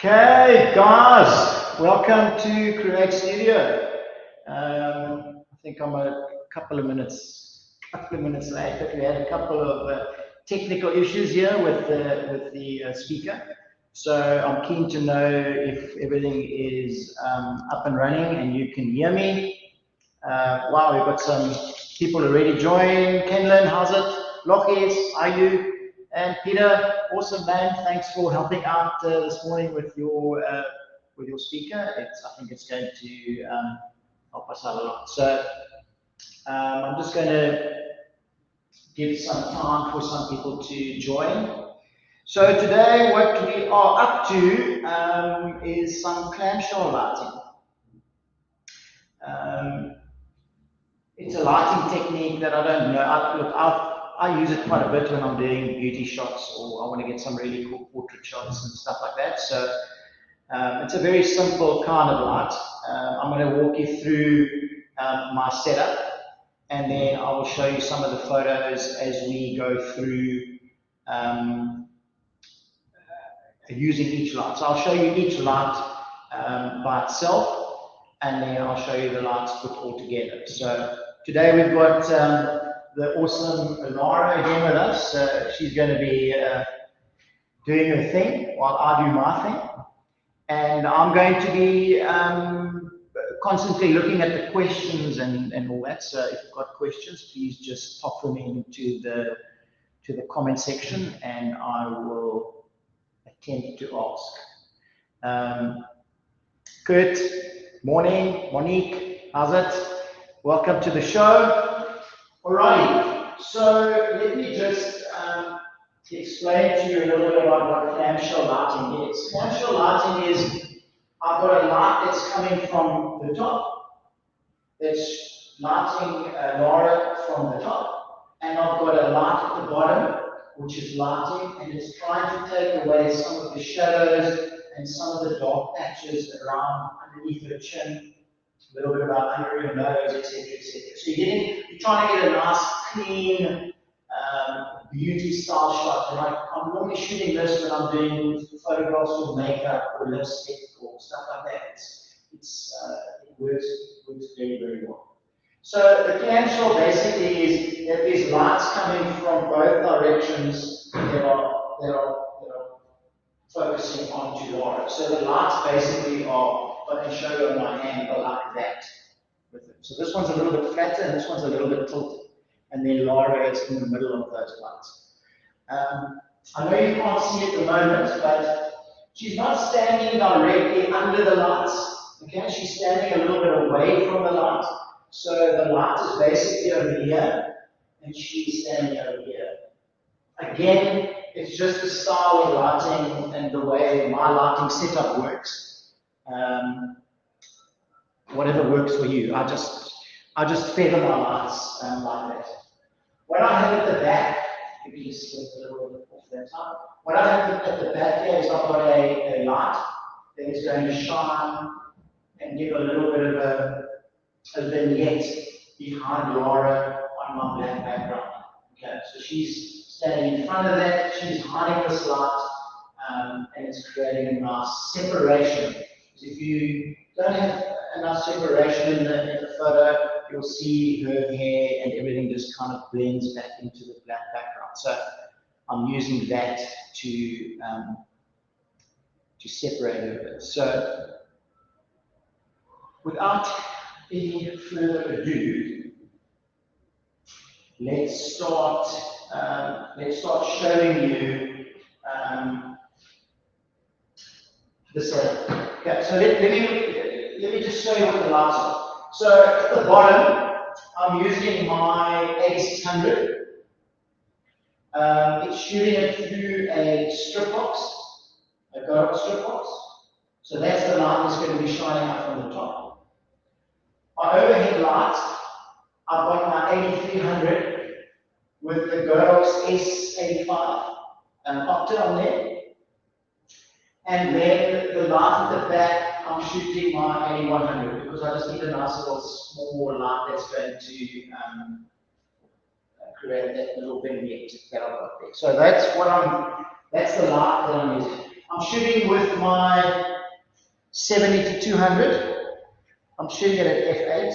Okay, guys, welcome to Kreate Studio. I think I'm a couple of minutes late, but we had a couple of technical issues here with the speaker. So I'm keen to know if everything is up and running and you can hear me. Wow, we've got some people already joined. Kenlin, how's it? Lockheed, are you? And Peter, awesome man. Thanks for helping out this morning with your speaker. I think it's going to help us out a lot. So I'm just going to give some time for some people to join. So today, what we are up to is some clamshell lighting. It's a lighting technique that I don't know. I use it quite a bit when I'm doing beauty shots or I want to get some really cool portrait shots and stuff like that. So it's a very simple kind of light. I'm going to walk you through my setup and then I will show you some of the photos as we go through using each light. So I'll show you each light by itself and then I'll show you the lights put all together. So today we've got the awesome Lara again with us. She's going to be doing her thing while I do my thing. And I'm going to be constantly looking at the questions and all that. So if you've got questions, please just pop them into the comment section and I will attempt to ask. Kurt, morning. Monique, how's it? Welcome to the show. Alrighty, so let me just explain to you a little bit about what clamshell lighting is. Clamshell lighting is, I've got a light that's coming from the top, that's lighting Lara from the top, and I've got a light at the bottom, which is lighting, and it's trying to take away some of the shadows and some of the dark patches around underneath her chin, a little bit about under her nose, etc., etc. So you're trying to get a nice, clean, beauty style shot. And I'm normally shooting this when I'm doing photographs with makeup or lipstick or stuff like that. It works very, very well. So the clamshell basically is that there's lights coming from both directions that are focusing onto Lara. So the lights basically are, if I can show you on my hand, are like that. So this one's a little bit flatter and this one's a little bit tilted. And then Lara is in the middle of those lights. I know you can't see at the moment, but she's not standing directly under the lights. Okay, she's standing a little bit away from the light. So the light is basically over here, and she's standing over here. Again, it's just the style of lighting and the way my lighting setup works. Whatever works for you. I just feather my lights like that. What I have at the back, if you just slip a little bit off that side. What I have at the back here is I've got a light that is going to shine and give a little bit of a vignette behind Lara on my black background. Okay, so she's standing in front of that, she's hiding this light, and it's creating a nice separation. So if you don't have enough separation in the photo, you'll see her hair and everything just kind of blends back into the black background. So I'm using that to separate her. So without any further ado, let's start showing you the setup. Okay, so let me just show you what the lights are. So at the bottom, I'm using my 8600. It's shooting it through a strip box, a GoPro strip box. So that's the light that's going to be shining up from the top. My overhead light, I've got my 8300 with the GoPro S85 optic on there. And then the light at the back, I'm shooting my 8100 because I just need a nice little small light that's going to create that little vignette that I've got there. So that's the light that I'm using. I'm shooting with my 70 to 200. I'm shooting it at f8,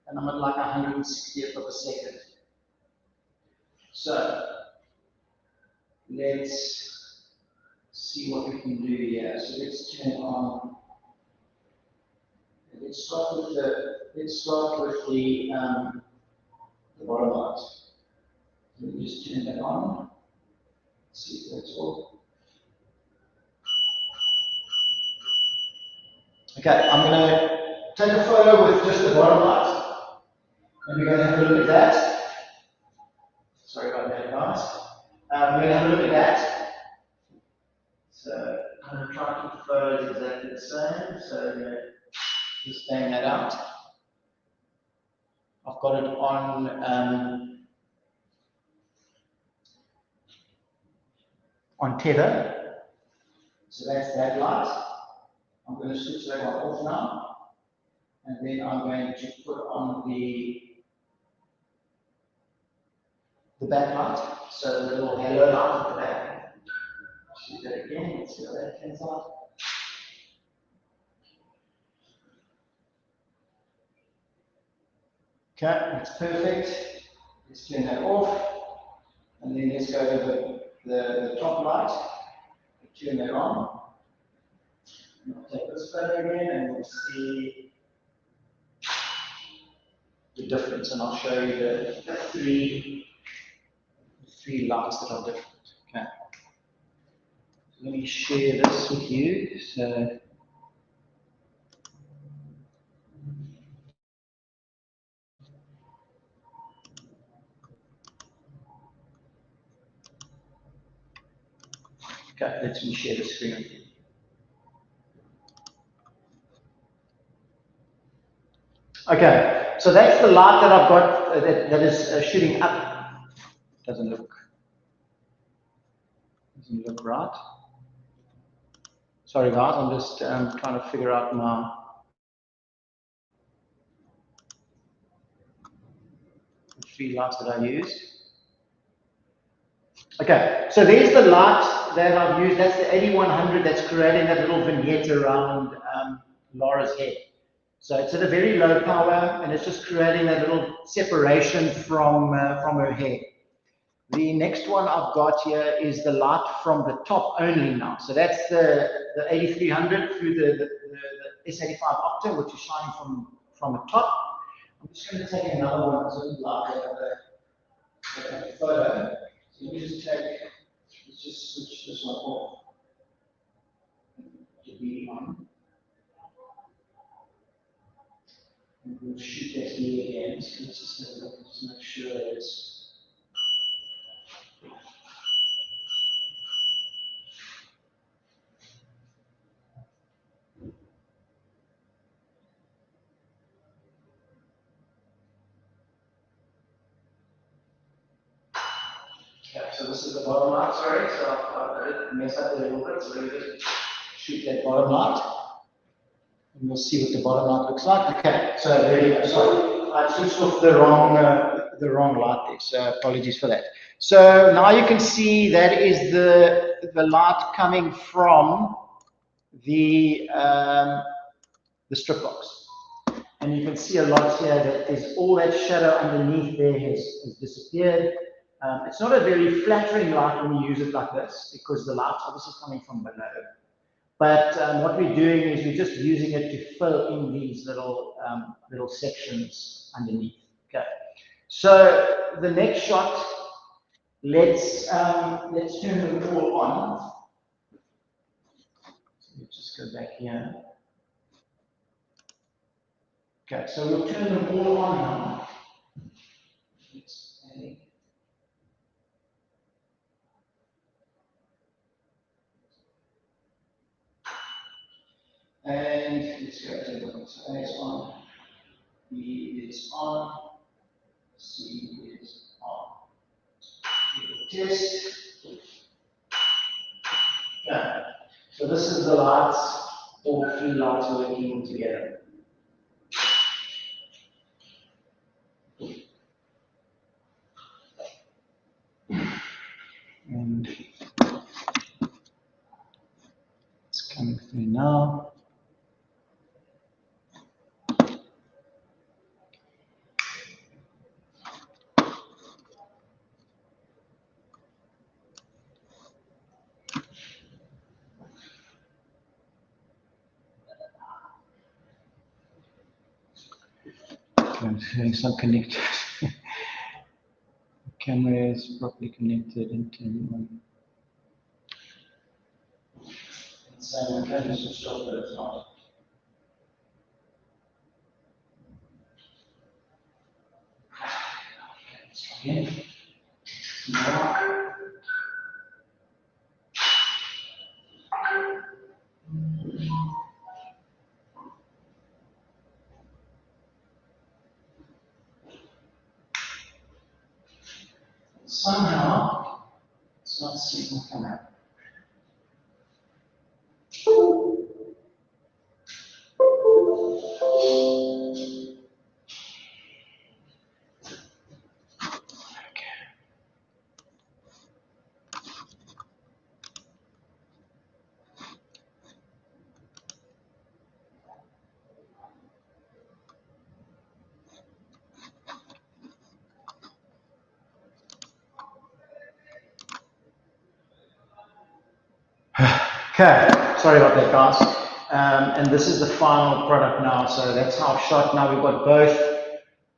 and I'm at like 160th of a second. So let's see what we can do here. So let's turn on. Let's start with the bottom light. Let me just turn that on. Let's see if that's all. Okay, I'm going to take a photo with just the bottom light, and we're going to have a look at that. Sorry about that, guys. We're going to have a look at that. So I'm going to try to keep the photos exactly the same. So we're going to just bang that out. I've got it on tether. So that's that light. I'm going to switch that one off now. And then I'm going to put on the backlight. So the little halo light at the back. Shoot that again. Let's see how that turns out. Okay, that's perfect. Let's turn that off. And then let's go to the top light. Turn that on. And I'll take this photo again and we'll see the difference. And I'll show you the three lights that are different. Okay. So let me share this with you. So okay, let me share the screen with you. Okay, so that's the light that I've got that is shooting up. Doesn't look right. Sorry guys, I'm just trying to figure out my three lights that I used. Okay, so there's the light that I've used. That's the 8100 that's creating that little vignette around Laura's head. So it's at a very low power, and it's just creating that little separation from her hair. The next one I've got here is the light from the top only now. So that's the 8300 through the S85 octa, which is shining from the top. I'm just going to take another one as a light a photo. So let me just let's just switch this one off to be on. And we'll shoot that here again. So let's just have a look, just make sure that it's. Okay, so this is the bottom light, sorry, so I messed up a little bit, so let me just shoot that bottom light. And we'll see what the bottom light looks like. Okay, so there you go. Sorry, I switched off the wrong light there, so apologies for that. So now you can see that is the light coming from the strip box. And you can see a lot here that is all that shadow underneath there has disappeared. It's not a very flattering light when you use it like this because the light's obviously coming from below. But what we're doing is we're just using it to fill in these little sections underneath. Okay. So the next shot, let's turn the wall on. So let's just go back here. Okay, so we'll turn the wall on now. And let's go to the so A is on, B is on, C is on. Test. Okay. So this is the lights, all three lights working together. And having some connected. Camera is properly connected and turned on. So okay, just switched off, but it's not. Okay, let's try again. Somehow, it's not seeing come out. Okay, sorry about that, guys. And this is the final product now, so that's how I've shot. Now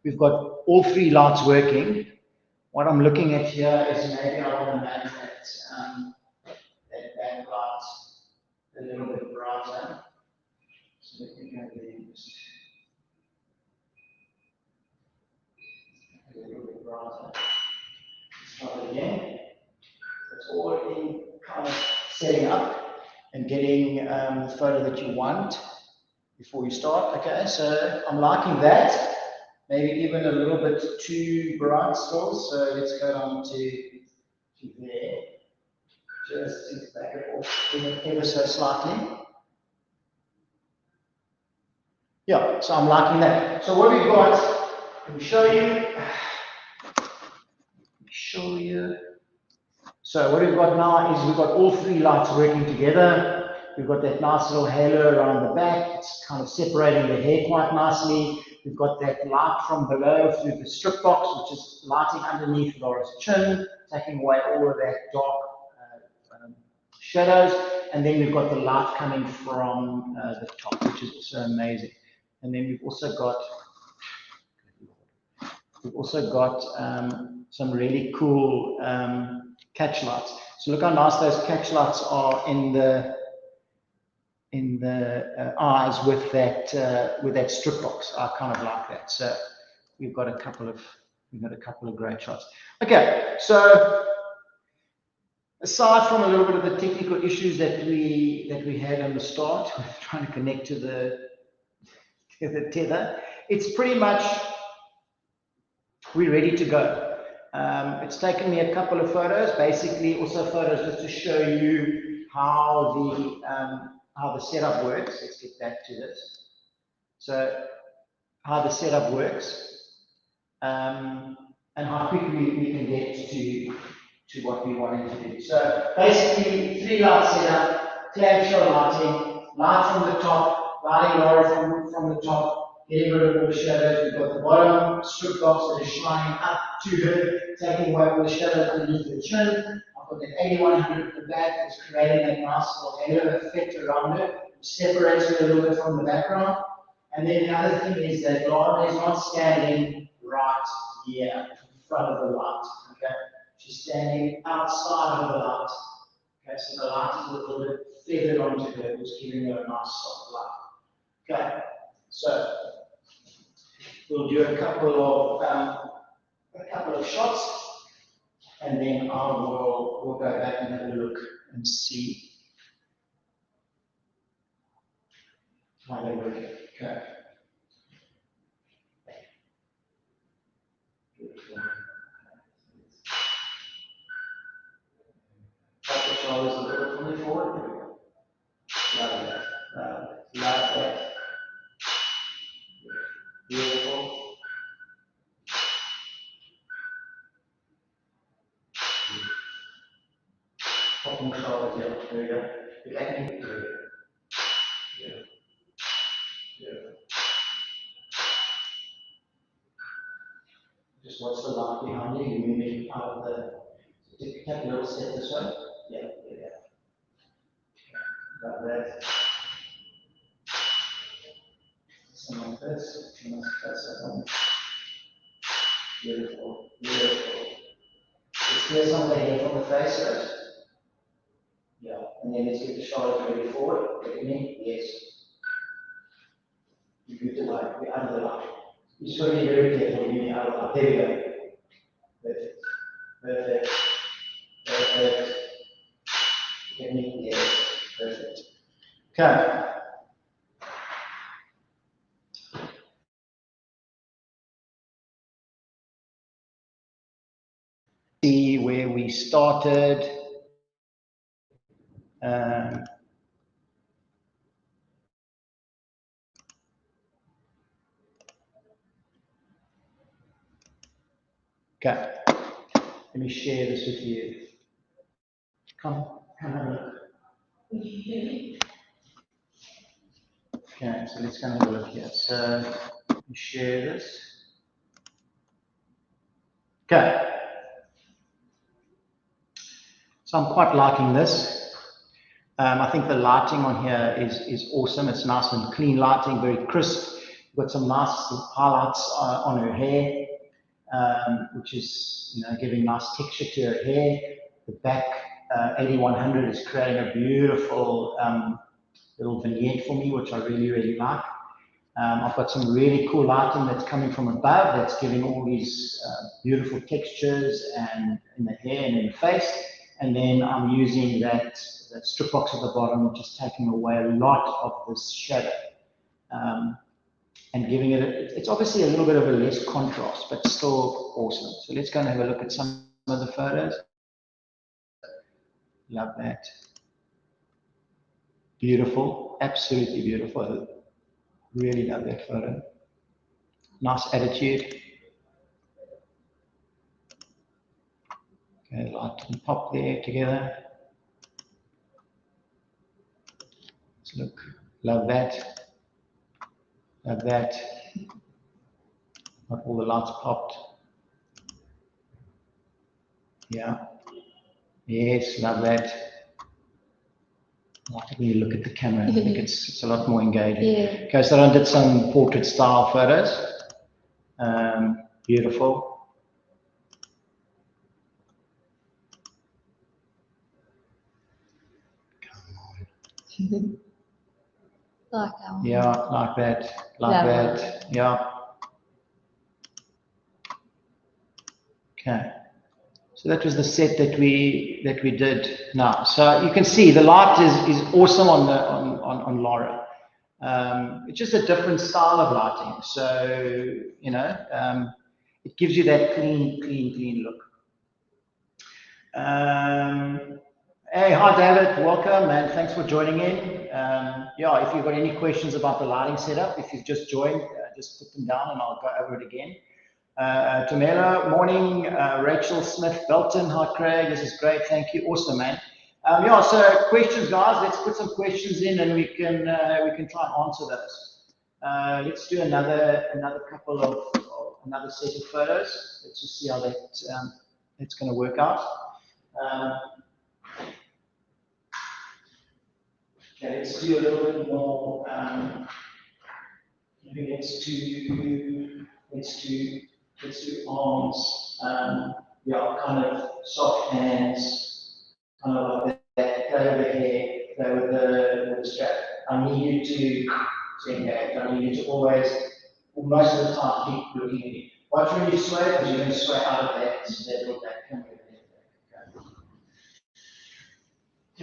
we've got all three lights working. What I'm looking at here is maybe I want to make that backlight a little bit brighter. So let me go there and just a little bit brighter. Let's try it again. It's already kind of setting up and getting the photo that you want before you start. Okay, so I'm liking that. Maybe even a little bit too bright still. So let's go down to there. Just to back it off ever so slightly. Yeah, so I'm liking that. So what we've got, let me show you. So what we've got now is we've got all three lights working together. We've got that nice little halo around the back. It's kind of separating the hair quite nicely. We've got that light from below through the strip box, which is lighting underneath Laura's chin, taking away all of that dark shadows. And then we've got the light coming from the top, which is also amazing. And then we've also got some really cool catch lights. So look how nice those catch lights are in the eyes with that strip box. I kind of like that. So we've got a couple of great shots. Okay, so aside from a little bit of the technical issues that we had on the start with trying to connect to the tether, it's pretty much we're ready to go. It's taken me a couple of photos, basically also photos just to show you how the setup works. Let's get back to this. So how the setup works and how quickly we can get to what we wanted to do. So basically, three light setup, clam shell lighting, light from the top, lighting Laura from the top, getting rid of all the shadows. We've got the bottom strip box that is shining up to her, taking away all the shadows underneath her chin. I've got the 8100 at the back that's creating that nice little halo effect around her, which separates her a little bit from the background. And then the other thing is that Laura is not standing right here in front of the light. Okay, she's standing outside of the light. Okay, so the light is a little bit feathered onto her, which is giving her a nice soft light. Okay, so we'll do a couple of shots, and then we'll go back and have a look and see how they work. Okay. Drop the shoulders a little from the forward. There we go. Like that. Like that. Beautiful. Pop more shoulders, yeah. There we go. You're acting good. Yeah. Yeah. Just watch the light behind you. You're moving out of the. Take a little step this way. Yeah, yeah. Like that. Something like this. You must press that one. Beautiful, beautiful. Let's clear some of the hair from the face first. Yeah, and then let's get the shoulders really forward. Look at me. Yes. You do the line, the other line. You just got to be very careful. You need the other line. There we go. Perfect. Perfect. Perfect. Look at me. Yes. Perfect. Okay. See where we started. Okay, let me share this with you. Come have a look. Okay, so let's go and have a look here. So let me share this. Okay. So I'm quite liking this. I think the lighting on here is awesome. It's nice and clean lighting, very crisp. You've got some nice highlights on her hair, which is giving nice texture to her hair. The back 8100 is creating a beautiful little vignette for me, which I really, really like. I've got some really cool lighting that's coming from above that's giving all these beautiful textures and in the hair and in the face. And then I'm using that strip box at the bottom, which is taking away a lot of this shadow and giving it, it's obviously a little bit of a less contrast, but still awesome. So let's go and have a look at some of the photos. Love that. Beautiful, absolutely beautiful. Really love that photo. Nice attitude. Okay, light and pop there together. Let's look. Love that. Love that. Got all the lights popped. Yeah. Yes, love that. I like it when you look at the camera. I think it's a lot more engaging. Yeah. Okay, so I did some portrait style photos. Beautiful. Like that one. Yeah, like that. Like that. Yeah. Okay. So that was the set that we did now. So you can see the light is awesome on Laura. It's just a different style of lighting. So it gives you that clean look. Hey, hi David, welcome and thanks for joining in. Yeah, if you've got any questions about the lighting setup, if you've just joined, just put them down and I'll go over it again. Tamela, morning. Rachel Smith Belton, hi Craig, this is great, thank you, awesome man. Yeah, so questions guys, let's put some questions in and we can try and answer those. Let's do another couple of another set of photos. Let's just see how that's going to work out. Okay, let's do a little bit more. Maybe let's do arms. Yeah, kind of soft hands, kind of like that. Play with the hair, play with the strap. I need you to engage. I need you to always, most of the time, keep looking at me. Watch when you sway, because you're going to sway out of that little back. Come with it.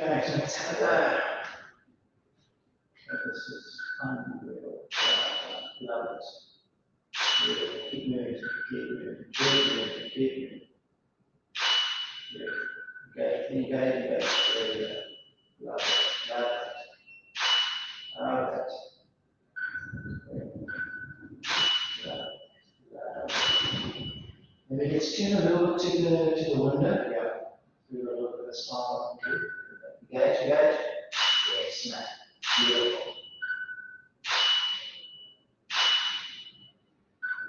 Okay, so let's have that. This is unreal. Love this. Keep moving, keep moving, keep moving, keep moving. Okay, engage. There we go. Love it, love it. Love it. Maybe let's tune a little bit to the window. Yeah. Do a little bit of smile. Engage. Yes, man. Beautiful.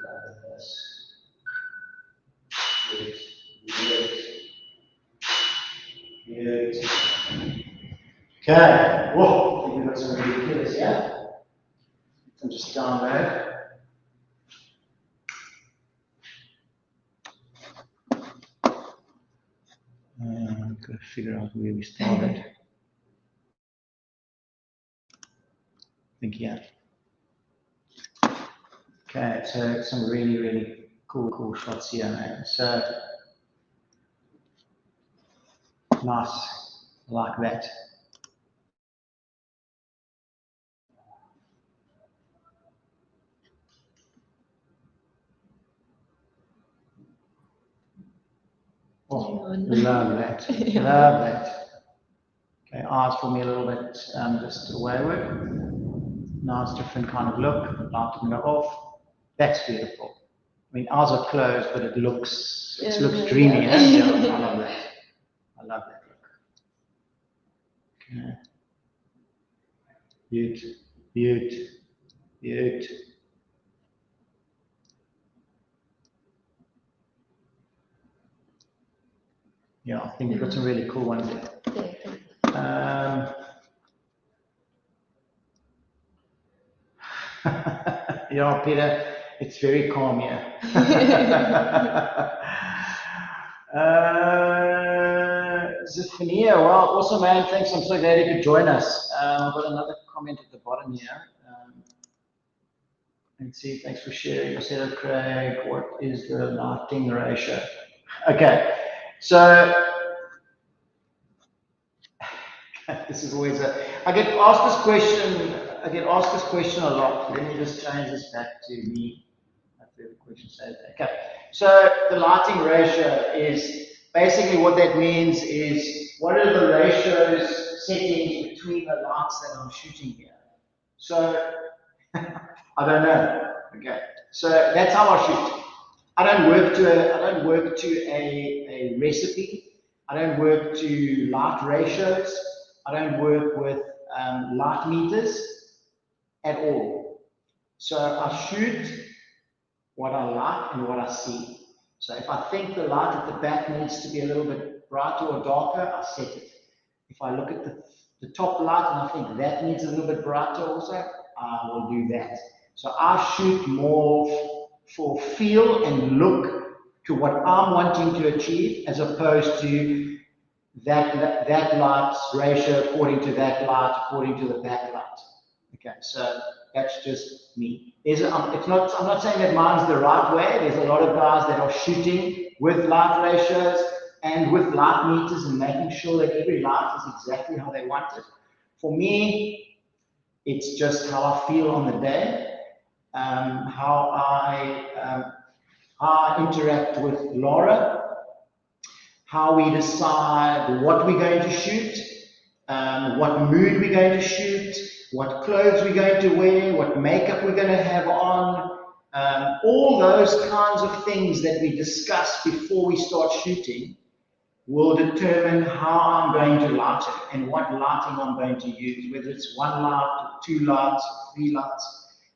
Love this. Good. Okay. Whoa. I think we've got some ridiculous, yeah? I'm just down there. got to figure out where we started. I think, yeah. Okay, so some really, really cool shots here, man. So, nice, like that. Oh, love that, love that. Okay, eyes for me a little bit just wayward. Nice, different kind of look. Lighten it off. That's beautiful. I mean, eyes are closed, but it looks dreamy. Yeah, I love that. I love that look. Okay. Beaut. Yeah, I think we've got some really cool ones there. Yeah, Peter, it's very calm here. Zephania, well, awesome, man. Thanks. I'm so glad you could join us. I've got another comment at the bottom here. Let's see, thanks for sharing your setup, Craig. What is the lighting ratio? Okay, so this is always I get asked this question a lot. Let me just change this back to me. The question says, okay, so the lighting ratio is basically what that means is what are the ratios settings between the lights that I'm shooting here. So I don't know. Okay, so that's how I shoot. I don't work to a recipe. I don't work to light ratios. I don't work with light meters at all. So I shoot what I like and what I see. So if I think the light at the back needs to be a little bit brighter or darker, I set it. If I look at the top light and I think that needs a little bit brighter also, I will do that. So I shoot more for feel and look to what I'm wanting to achieve as opposed to that light's ratio according to that light, according to the backlight. Okay, so that's just me. I'm not saying that mine's the right way. There's a lot of guys that are shooting with light ratios and with light meters and making sure that every light is exactly how they want it. For me, it's just how I feel on the day, how I interact with Laura, how we decide what we're going to shoot, what mood we're going to shoot, what clothes we're going to wear, what makeup we're going to have on, all those kinds of things that we discuss before we start shooting will determine how I'm going to light it and what lighting I'm going to use, whether it's one light, or two lights, or three lights,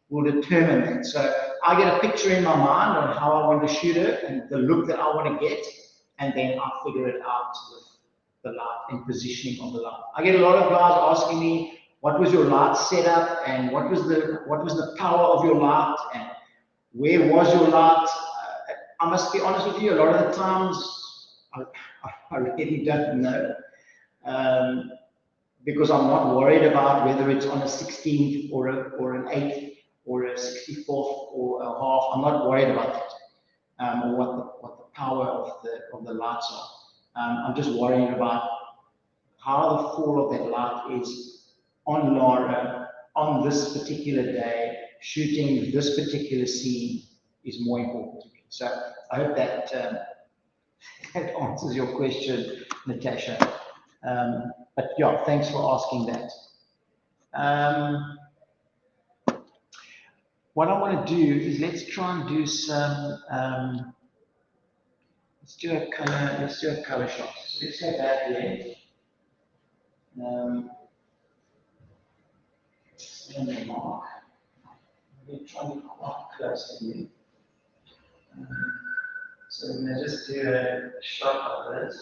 will determine that. So I get a picture in my mind on how I want to shoot it and the look that I want to get, and then I figure it out with the light and positioning of the light. I get a lot of guys asking me, what was your light setup and what was the power of your light and where was your light? I must be honest with you, a lot of the times I really don't know, because I'm not worried about whether it's on a 16th or an 8th or a 64th or a half. I'm not worried about that, or what the power of the lights are. I'm just worrying about how the fall of that light is on Laura on this particular day, shooting this particular scene is more important to me. So I hope that that answers your question, Natasha. But yeah, thanks for asking that. What I want to do is let's try and do some, let's do a color shot. So let's go back there. And then mark. We're trying to be quite close to you. So we're going to just do a shot of this.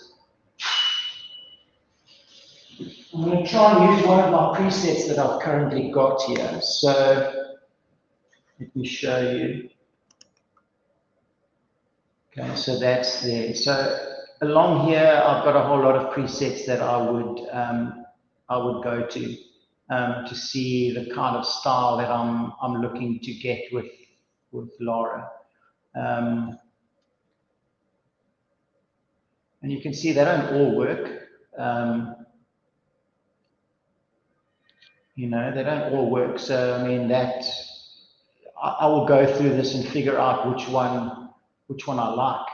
I'm going to try and use one of my presets that I've currently got here. So let me show you. Okay, so that's there. So along here, I've got a whole lot of presets that I would go to see the kind of style that I'm looking to get with Laura. And you can see they don't all work. You know, they don't all work. So I mean that I will go through this and figure out which one I like.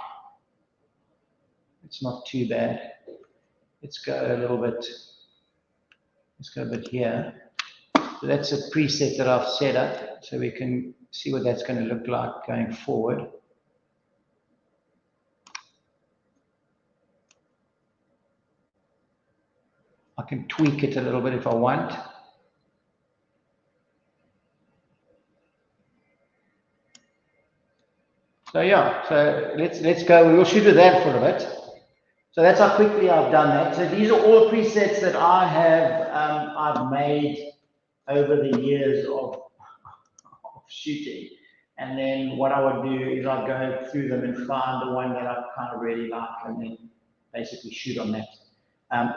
It's not too bad. Let's go a little bit. Let's go a bit here. So that's a preset that I've set up, so we can see what that's going to look like going forward. I can tweak it a little bit if I want. So yeah, so let's go. We'll shoot with that for a bit. So that's how quickly I've done that. So these are all presets that I have I've made over the years of shooting. And then what I would do is I'd go through them and find the one that I kind of really like and then basically shoot on that.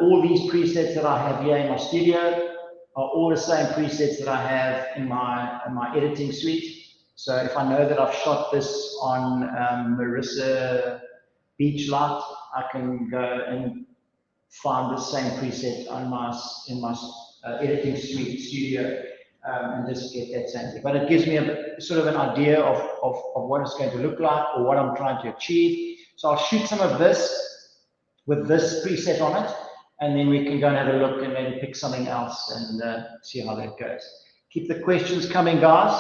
All these presets that I have here in my studio are all the same presets that I have in my editing suite. So if I know that I've shot this on Marissa Beach Light, I can go and find the same preset on in my editing suite studio and just get that same thing. But it gives me a sort of an idea of what it's going to look like or what I'm trying to achieve. So I'll shoot some of this with this preset on it, and then we can go and have a look and maybe pick something else and see how that goes. Keep the questions coming, guys.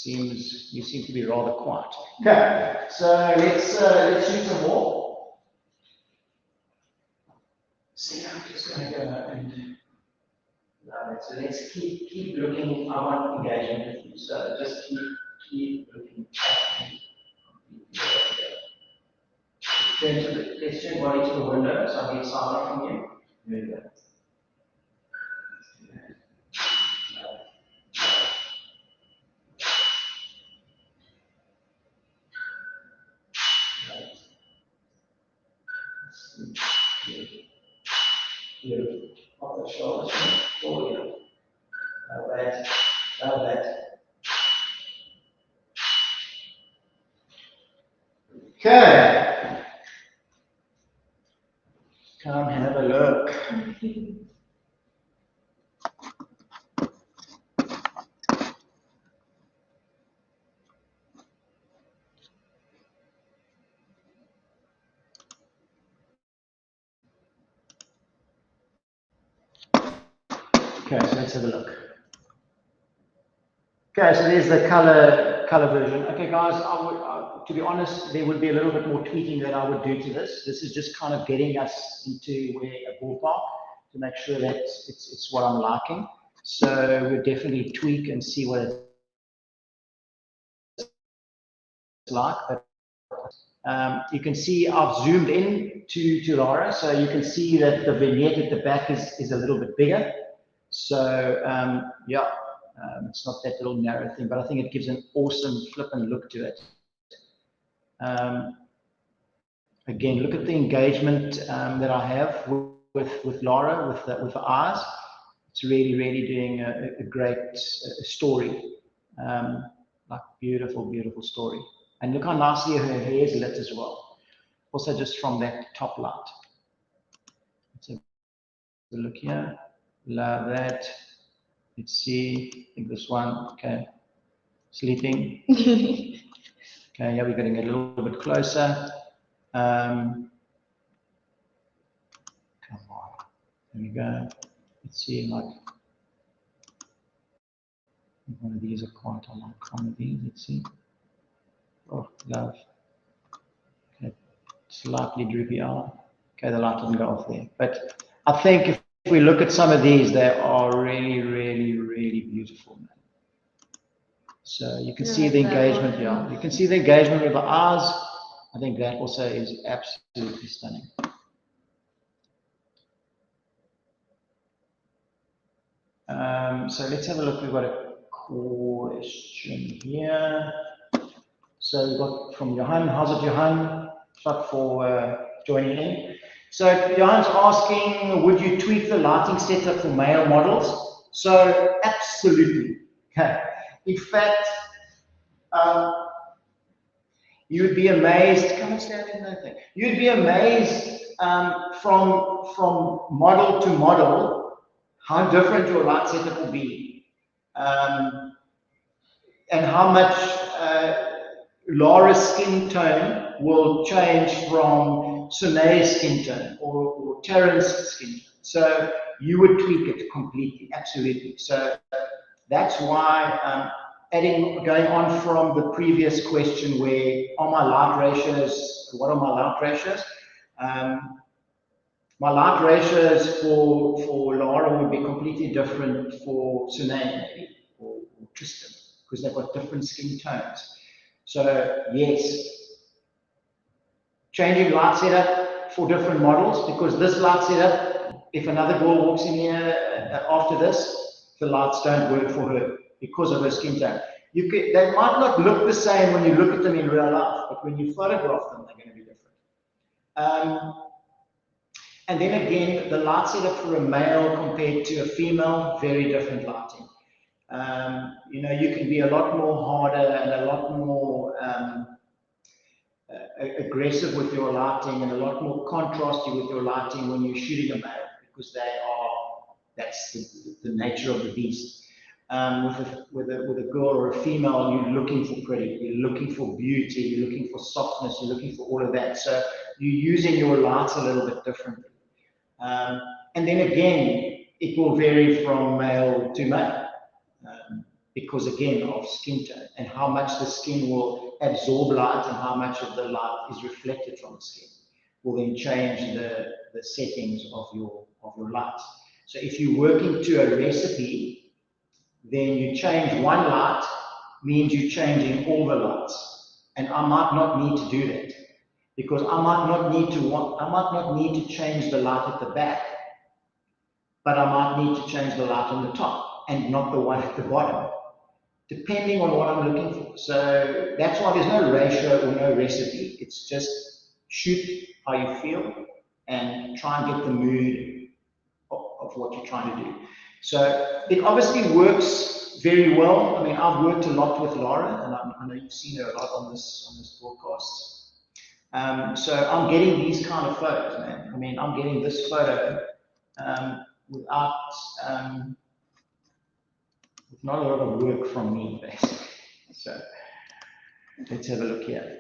You seem to be rather quiet. Okay, so let's shoot some more. See, I'm just going to go and so let's keep looking. I want engagement with you, so just keep looking at me. Let's turn body to the window so I get silent from you. There we go. Beautiful. Off the shoulders. Forward. Love that. Okay. Come have a look. Okay, so let's have a look. Okay, so there's the color version. Okay, guys, to be honest, there would be a little bit more tweaking that I would do to this. This is just kind of getting us into a ballpark to make sure that it's what I'm liking. So we'll definitely tweak and see what it's like. But you can see I've zoomed in to Laura, so you can see that the vignette at the back is a little bit bigger. So yeah, it's not that little narrow thing, but I think it gives an awesome flippin' look to it. Again, look at the engagement that I have with Laura, with the eyes. It's really doing a great story, like beautiful, beautiful story. And look how nicely her hair is lit as well. Also just from that top light. Let's have a look here. Love that. Let's see. I think this one. Okay. Sleeping. Okay, yeah, we're getting a little bit closer. Come on. There we go. Let's see, like one of these are quite I like one of these. Let's see. Oh, love. Okay, slightly droopy eye. Okay, the light didn't go off there. But I think if we look at some of these, they are really beautiful, man. So you can see the engagement, yeah. You can see the engagement with the eyes. I think that also is absolutely stunning. So let's have a look. We've got a question here. So we've got from Johan. How's it, Johan? Thanks for joining in. So Johan's asking, would you tweak the lighting setup for male models? So absolutely. Okay. In fact, you would be amazed. Come and stand in that thing. You'd be amazed from model to model how different your light setup will be, and how much Laura's skin tone will change from Sone's skin tone or Terran's skin tone. So you would tweak it completely, absolutely. So that's why going on from the previous question where are my light ratios, what are my light ratios? My light ratios for Laura would be completely different for Sune maybe, or Tristan, because they've got different skin tones. So yes, changing light setup for different models, because this light setup, if another girl walks in here after this, the lights don't work for her because of her skin tone. They might not look the same when you look at them in real life, but when you photograph them, they're going to be different. And then again, the light setup for a male compared to a female, very different lighting. You know, you can be a lot more harder and a lot more aggressive with your lighting and a lot more contrasty with your lighting when you're shooting a male, because that's the nature of the beast. With a girl or a female, you're looking for pretty, you're looking for beauty, you're looking for softness, you're looking for all of that. So you're using your lights a little bit differently. And then again, it will vary from male to male, because again of skin tone and how much the skin will absorb light and how much of the light is reflected from the skin will then change the settings of your lights. So if you're working to a recipe, then you change one light means you're changing all the lights, and I might not need to do that, because I might not need to change the light at the back, but I might need to change the light on the top and not the one at the bottom, depending on what I'm looking for. So that's why there's no ratio or no recipe. It's just shoot how you feel and try and get the mood of what you're trying to do. So it obviously works very well. I mean, I've worked a lot with Laura, and I know you've seen her a lot on this broadcast. So I'm getting these kind of photos, man. I mean, I'm getting this photo without with not a lot of work from me, basically. So let's have a look here.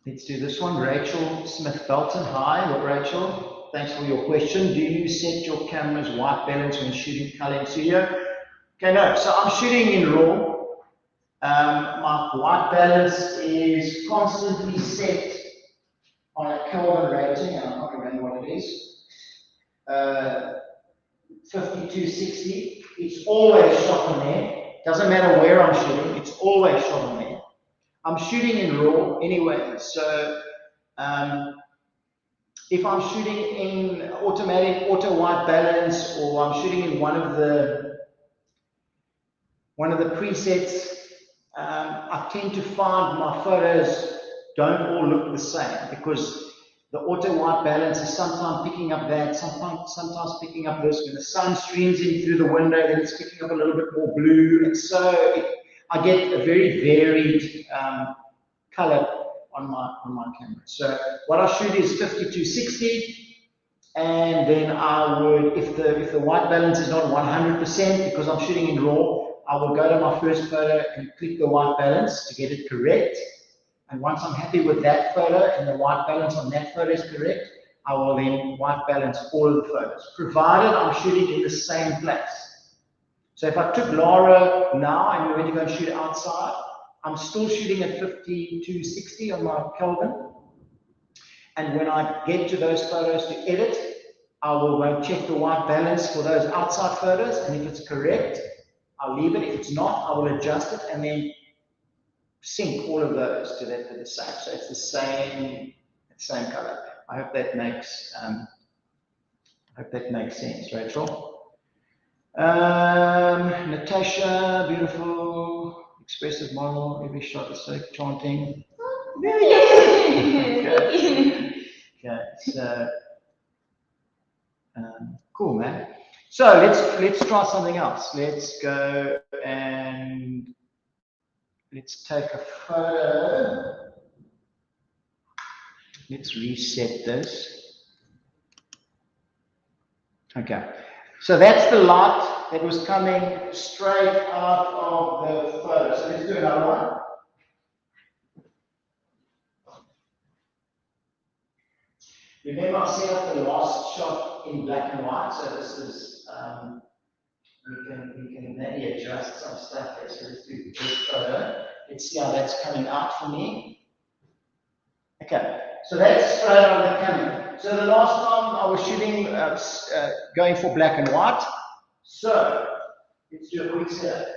Let's do this one. Rachel Smith-Belton. Hi, Rachel. Thanks for your question. Do you set your camera's white balance when shooting color in studio? Okay, no. So I'm shooting in RAW. My white balance is constantly set on a Kelvin rating, and I can't remember what it is. 5260. It's always shot on there. Doesn't matter where I'm shooting, it's always shot on there. I'm shooting in RAW anyway, so if I'm shooting in automatic auto white balance, or I'm shooting in one of the presets, I tend to find my photos don't all look the same, because the auto white balance is sometimes picking up that, sometimes picking up this. When the sun streams in through the window, then it's picking up a little bit more blue, and so I get a very varied color on my camera. So what I shoot is 5260, and then I would, if the white balance is not 100%, because I'm shooting in RAW, I will go to my first photo and click the white balance to get it correct. And once I'm happy with that photo and the white balance on that photo is correct, I will then white balance all of the photos, provided I'm shooting in the same place. So if I took Laura now and we're going to go and shoot outside, I'm still shooting at 5260 on my Kelvin. And when I get to those photos to edit, I will go and check the white balance for those outside photos, and if it's correct, I'll leave it. If it's not, I will adjust it and then sync all of those to the same. So it's the same color. I hope that makes sense, Rachel. Natasha, beautiful. expressive model, every shot is so chanting. Okay, so cool, man. So let's try something else. Let's go and let's take a photo. Let's reset this. Okay, so that's the light that was coming straight out of the photo. So let's do another one. Remember, I set up the last shot in black and white, so this is, we can maybe adjust some stuff there. So let's do this photo. Let's see how that's coming out for me. Okay, so that's straight out of the camera. So the last time I was shooting, going for black and white. So let's do a quick setup.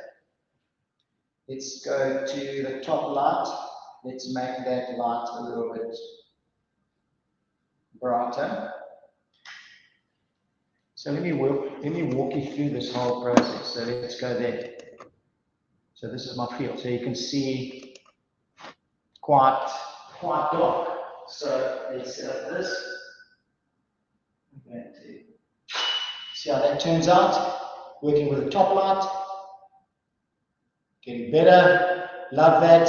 Let's go to the top light. Let's make that light a little bit brighter. So let me walk you through this whole process. So let's go there. So this is my field. So you can see quite dark. So let's set up this. I'm going to see how that turns out. Working with the top light. Getting better. Love that.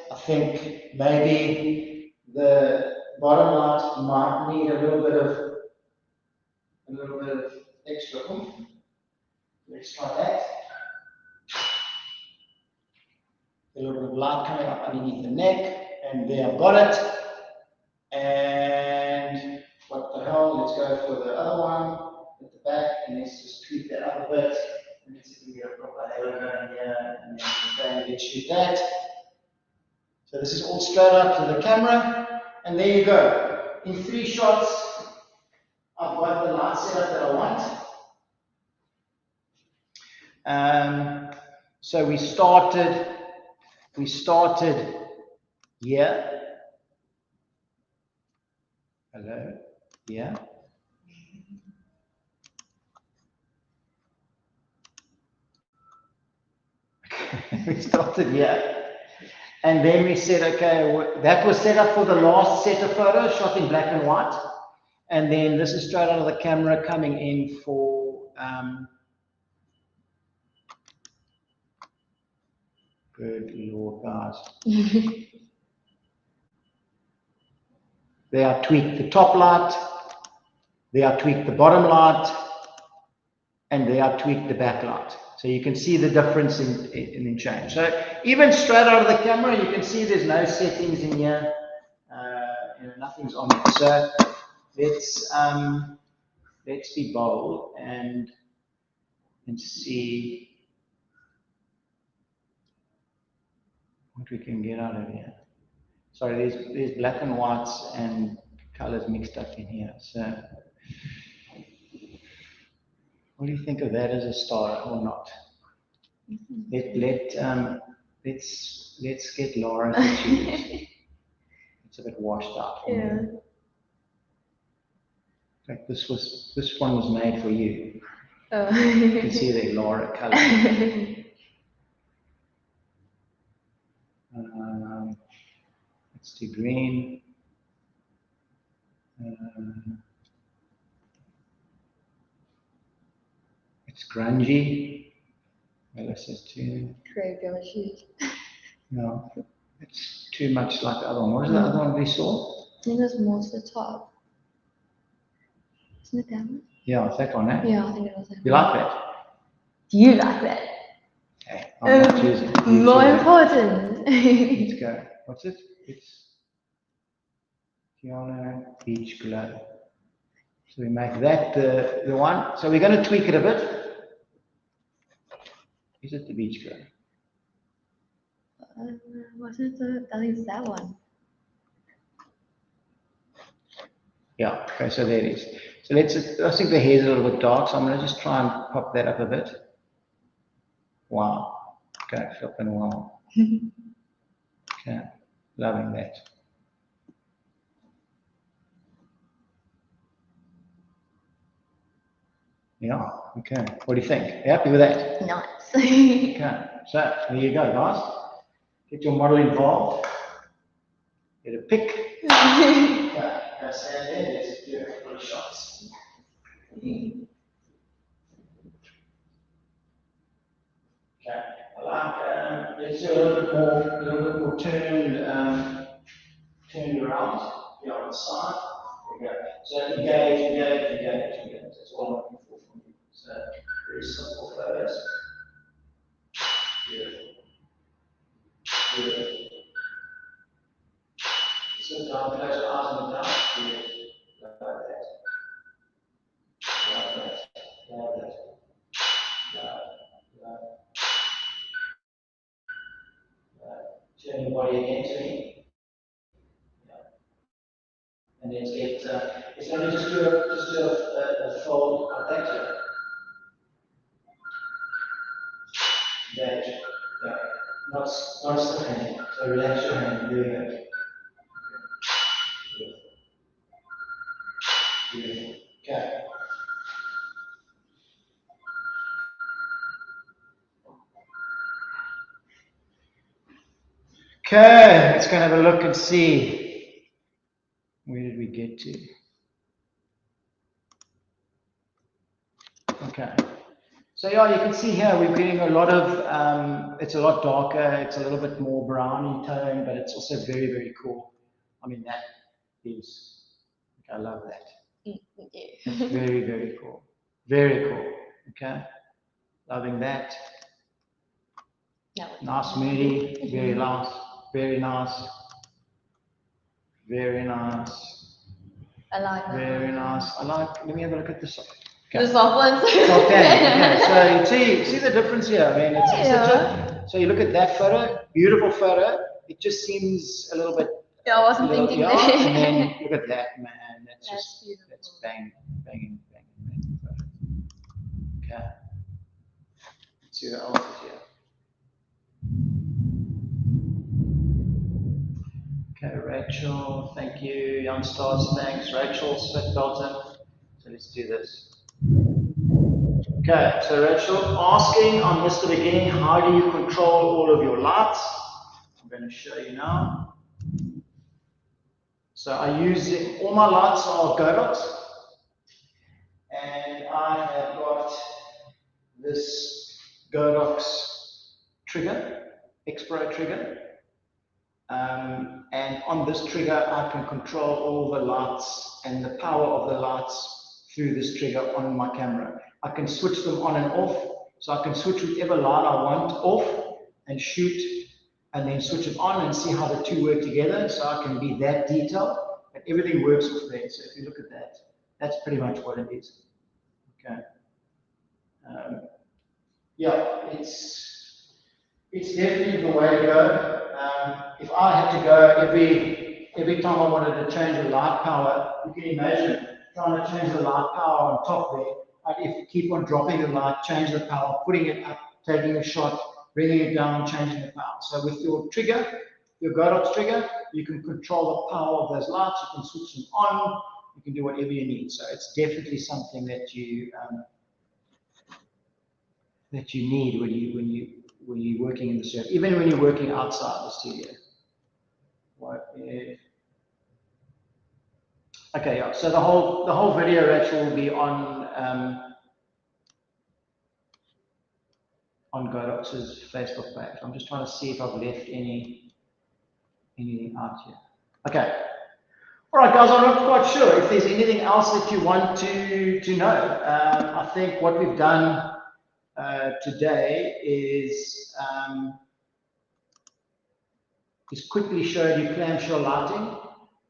I think maybe the bottom light might need a little bit of extra oomph. Let's try that. A little bit of light coming up underneath the neck, and there I've got it. And what the hell? Let's go for the other one at the back, and let's just tweak that up a bit. And let's see if we can get a proper halo going here, and then go and let's shoot that. So this is all straight up to the camera, and there you go. In 3 shots, I've got the light setup that I want. So we started here. Hello, here. We started here. And then we said, okay, that was set up for the last set of photos, shot in black and white. And then this is straight out of the camera coming in for good lord, guys. They are tweaked the top light, they are tweaked the bottom light, and they are tweaked the back light. So you can see the difference in change. So even straight out of the camera, you can see there's no settings in here. Nothing's on it. So let's be bold and see what we can get out of here. Sorry, there's black and whites and colors mixed up in here. So what do you think of that as a star or not? Let's get Laura to choose. It's a bit washed out. Yeah. In fact, this one was made for you. Oh. You can see the Laura color. Let's do green. It's grungy. LSS 2. Create your shoes. No, it's too much like the other one. What was the other one we saw? I think it was more to the top. Isn't it that one? Yeah, it's that one, eh? Yeah, I think it was that one. You like that? Do you like that? Hey, I'm not choosing. More important. Let's go. What's it? It's Piano Beach Glow. So we make that the one. So we're going to tweak it a bit. Is it the beach glow? Wasn't it? I think it's that one. Yeah, okay, so there it is. So I think the hair's a little bit dark, so I'm going to just try and pop that up a bit. Wow. Okay, flipping wow. Okay, loving that. Yeah, okay. What do you think? You happy with that? Nice. Okay, so there you go, guys. Get your model involved. Get a pick. Yeah, go stand there. Let's do a couple of shots. Okay, I like, let's do a little bit more turned around. Be on the side. There we go. So engage. That's all I'm looking for from you. So very simple photos. Beautiful. Beautiful. Sit down, close your eyes on the down. Beautiful. Like that. Like that. Like that. Turn your body again to me. And then it's going to just do a fold like that. That, yeah. Not stiff hand. So relax your hand. There we go. Beautiful. Okay. Okay, let's go and have a look and see. Where did we get to? Okay. So yeah, you can see here we're getting a lot of, it's a lot darker, it's a little bit more brown in tone, but it's also very, very cool. I mean, that is, I love that. It's very, very cool. Very cool. Okay. Loving that. Nice, moody, very nice, very nice. Very nice. I like that. Very nice. I like, let me have a look at this. Okay. The soft ones. Okay, so you see the difference here. I mean, it's such a, so you look at that photo, beautiful photo. It just seems a little bit. Yeah, I wasn't thinking that. And then look at that, man. That's just, beautiful. That's bang. Okay. Let's see what else is here. Okay, Rachel, thank you. Young Stars, thanks. Rachel, Smith Dalton. So let's do this. Okay, so Rachel, asking on this the beginning, how do you control all of your lights? I'm going to show you now. So I use all my lights are Godox, and I have got this Godox trigger, X-Pro trigger. And on this trigger, I can control all the lights and the power of the lights through this trigger on my camera. I can switch them on and off, so I can switch whichever light I want off and shoot, and then switch it on and see how the two work together, so I can be that detailed, but everything works with there. So if you look at that, that's pretty much what it is. Okay. Yeah, it's definitely the way to go. If I had to go every time I wanted to change the light power, you can imagine trying to change the light power on top there. I'd have to keep on dropping the light, change the power, putting it up, taking a shot, bringing it down, changing the power. So with your trigger, your Godox trigger, you can control the power of those lights, you can switch them on, you can do whatever you need. So it's definitely something that you need when you're working in the studio, even when you're working outside the studio. What if? Okay, yeah. So the whole video, Rachel, will be on Godox's Facebook page. I'm just trying to see if I've left anything out here. Okay. All right, guys. I'm not quite sure if there's anything else that you want to know. I think what we've done today is quickly showed you Clam Shell Lighting.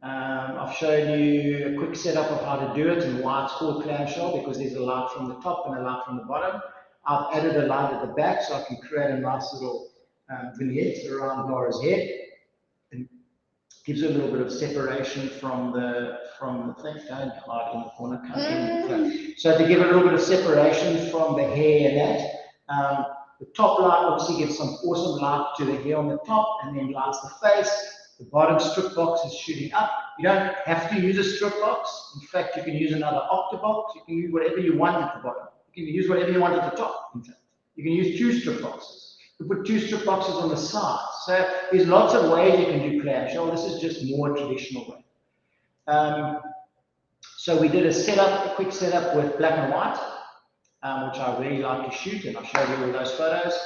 I've shown you a quick setup of how to do it and why it's called Clam Shell, because there's a light from the top and a light from the bottom. I've added a light at the back so I can create a nice little vignette around Laura's head. And gives her a little bit of separation from the thing. Don't hide in the corner, come in. So to give a little bit of separation from the hair and that. The top light obviously gives some awesome light to the hair on the top and then lights the face. The bottom strip box is shooting up. You don't have to use a strip box. In fact, you can use another octabox. You can use whatever you want at the bottom. You can use whatever you want at the top. In fact, you can use two strip boxes. We put 2 strip boxes on the side. So there's lots of ways you can do clamshell. This is just more traditional way. So we did a quick setup with black and white, which I really like to shoot, and I'll show you all those photos.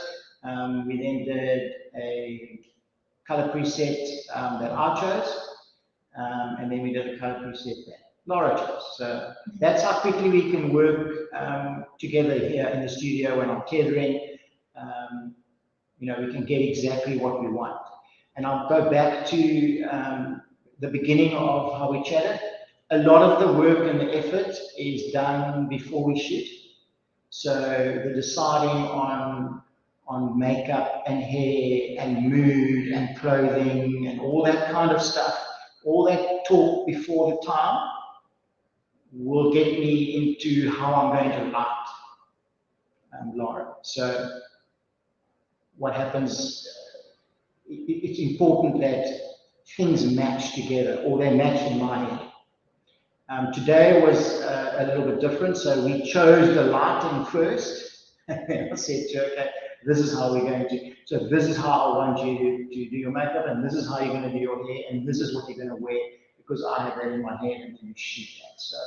We then did a color preset that I chose, and then we did a color preset that Laura chose. So that's how quickly we can work together here in the studio when I'm tethering. You know, we can get exactly what we want. And I'll go back to the beginning of how we chatted. A lot of the work and the effort is done before we shoot. So the deciding on makeup and hair and mood and clothing and all that kind of stuff, all that talk before the time will get me into how I'm going to light Laura. So what happens, it's important that things match together, or they match in my head. Today was a little bit different, so we chose the lighting first, and then I said to her, okay, this is how we're going to, so this is how I want you to do your makeup, and this is how you're going to do your hair, and this is what you're going to wear, because I have that in my head, and then you shoot that. So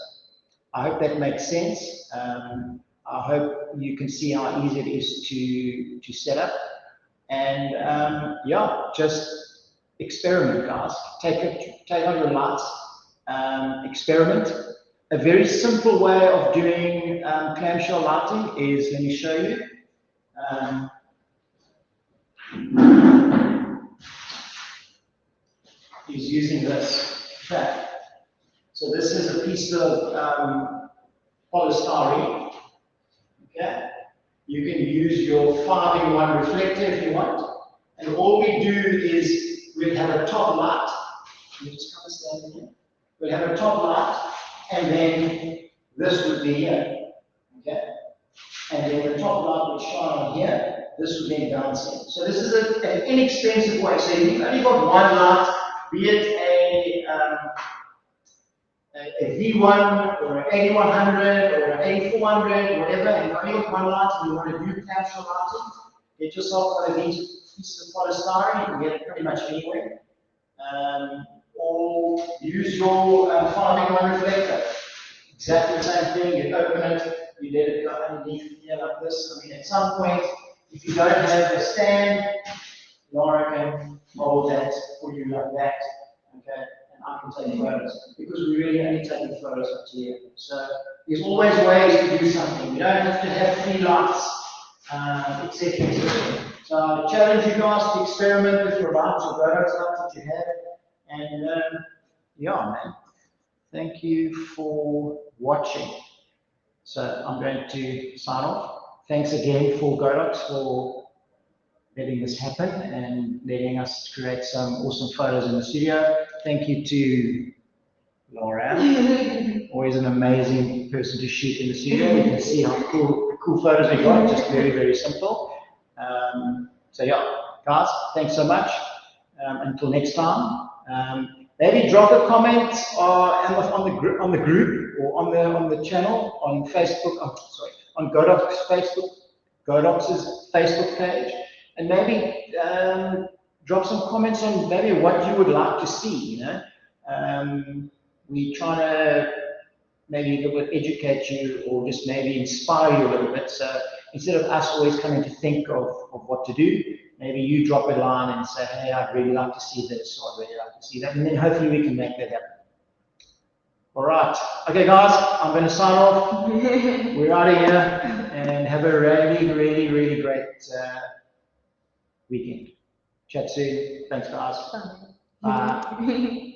I hope that makes sense. I hope you can see how easy it is to set up. And yeah, just experiment, guys. Take on your lights, experiment. A very simple way of doing clamshell lighting is, let me show you. Is using this. Okay. So this is a piece of polystyrene. Okay. You can use your 5-in-1 reflector if you want. And all we do is we have a top light. You just come and stand here. We have a top light, and then this would be here. Okay? And then the top light would shine on here. This would then bounce in. So this is an inexpensive way. So you've only got one light, be it a V1 or an 8100 or an 8400, whatever, and you've only got one light and you want to do clamshell lighting, get yourself one of these pieces of polystyrene. You can get it pretty much anywhere. Or use your 5-in-1 reflector. Exactly the same thing. You open it, you let it go underneath here like this. I mean, at some point, if you don't have a stand, Laura can hold that for you like that. Okay? I can take photos, because we're really only taking photos up to here. So there's always ways to do something. You don't have to have 3 lights, etc. So I challenge you guys to experiment with your lights or photos lights that you have. And yeah, man, thank you for watching. So I'm going to sign off. Thanks again for Godox for letting this happen and letting us create some awesome photos in the studio. Thank you to Laura, always an amazing person to shoot in the studio. You can see how cool photos we got, just very, very simple. So yeah, guys, thanks so much. Until next time, maybe drop a comment on the group or on the channel on Facebook. On Godox's Facebook page. And maybe drop some comments on maybe what you would like to see, you know. We try to maybe a little bit educate you or just maybe inspire you a little bit. So instead of us always coming to think of what to do, maybe you drop a line and say, hey, I'd really like to see this, or I'd really like to see that. And then hopefully we can make that happen. All right. Okay, guys, I'm going to sign off. We're out of here, and have a really, really, really great weekend. Chat soon. Thanks, guys. Bye.